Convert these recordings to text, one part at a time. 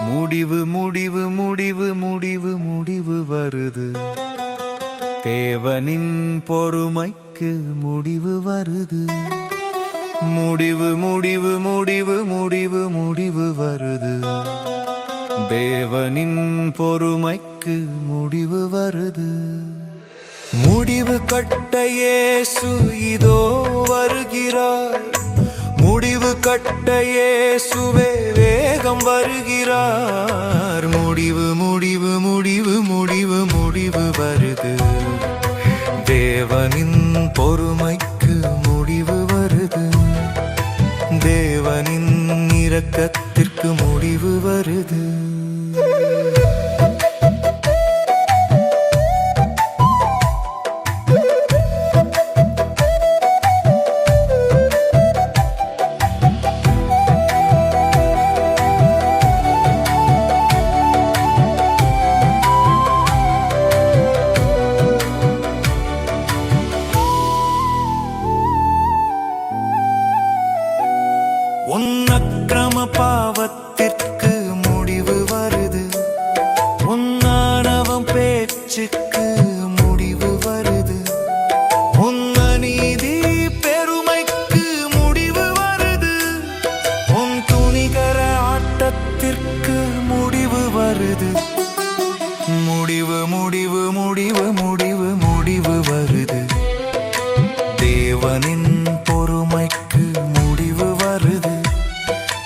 முடிவு முடிவு முடிவு முடிவு முடிவு வருது. தேவனின் பொறுமைக்கு முடிவு வருது. முடிவு முடிவு முடிவு முடிவு முடிவு வருது. தேவனின் பொறுமைக்கு முடிவு வருது. முடிவு கட்ட இயேசு இதோ வருகிறார். முடிவு கட்ட இயேசுவே வேகம் வருகிறார். முடிவு முடிவு முடிவு முடிவு முடிவு வருது. தேவனின் பொறுமைக்கு முடிவு வருது. தேவனின் இரக்கத்திற்கு முடிவு வருது. உன் அக்கிரம பாவத்திற்கு முடிவு வருது. உன் ஆணவம் பேச்சுக்கு முடிவு வருது. உன் அநீதி பெருமைக்கு முடிவு வருது. உன் துணிகர ஆட்டத்திற்கு முடிவு வருது. முடிவு முடிவு முடிவு முடிவு முடிவு வருது. தேவனின் பொறுமைக்கு முடிவு வருது.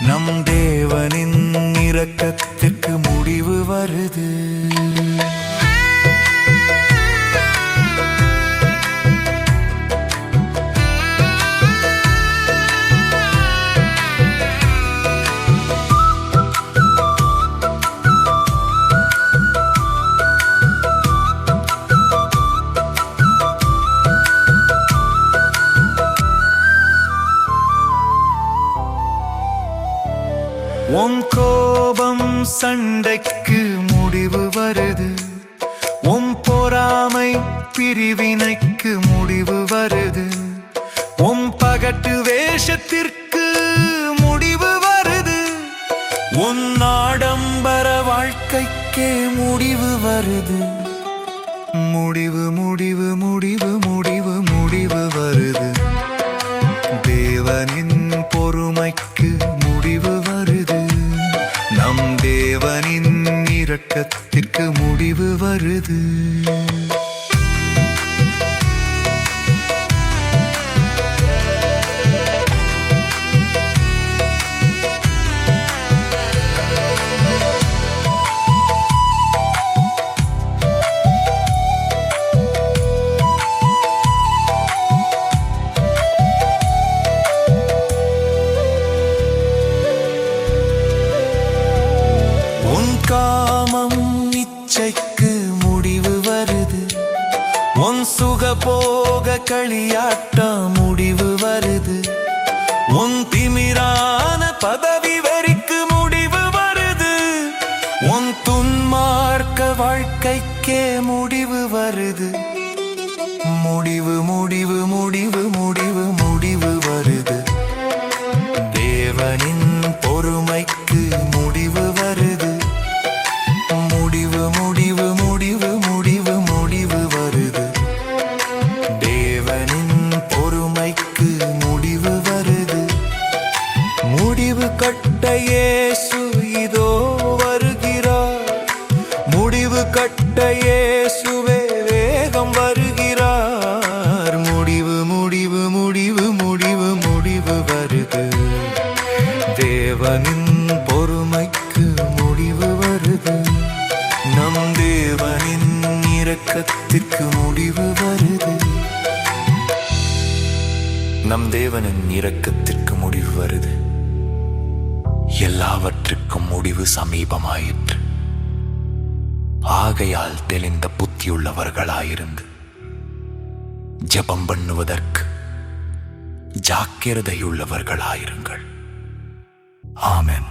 நம் தேவனின் இரக்கத்திற்கு முடிவு வருது. உன் கோபம் சண்டைக்கு முடிவு வருது. உன் பொறாமை பிரிவினைக்கு முடிவு வருது. உன் பகட்டு வேஷத்திற்கு முடிவு வருது. உன் ஆடம்பர வாழ்க்கைக்கே முடிவு வருது. முடிவு முடிவு முடிவு முடிவு முடிவு வருது. தேவனின் பொறுமைக்கு முடிவு வருது. நம் தேவனின் இரக்கத்திற்கு முடிவு வருது. காமம் இச்சைக்கு முடிவு வருது. உன் சுகபோக களியாட்ட முடிவு வருது. உன் திமிரான பதவி வரிக்கு முடிவு வருது. உன் துன்மார்க்க வாழ்க்கைக்கே முடிவு வருது. முடிவு முடிவு முடிவு முடிவு முடிவு வருது. தேவனின் பொறுமைக்கு முடிவு வருது. முடிவு முடிவு முடிவு முடிவு முடிவு வருது. தேவனின் பொறுமைக்கு முடிவு வருது. முடிவு கட்ட இயேசு இதோ வருகிறார். முடிவு கட்ட இயேசுவே வேகம் வருகிறார். முடிவு முடிவு முடிவு முடிவு முடிவு வருது. தேவனின் பொறுமைக்கு முடிவு வருது. நம் தேவனின் இரக்கத்திற்கு முடிவு வருது. நம் தேவனின் இரக்கத்திற்கு முடிவு வருது. எல்லாவற்றுக்கும் முடிவு சமீபமாயிற்று. ஆகையால் தெளிந்த புத்தியுள்ளவர்களாயிருந்து ஜெபம் பண்ணுவதற்கு ஜாக்கிரதையுள்ளவர்களாயிருங்கள். ஆமென்.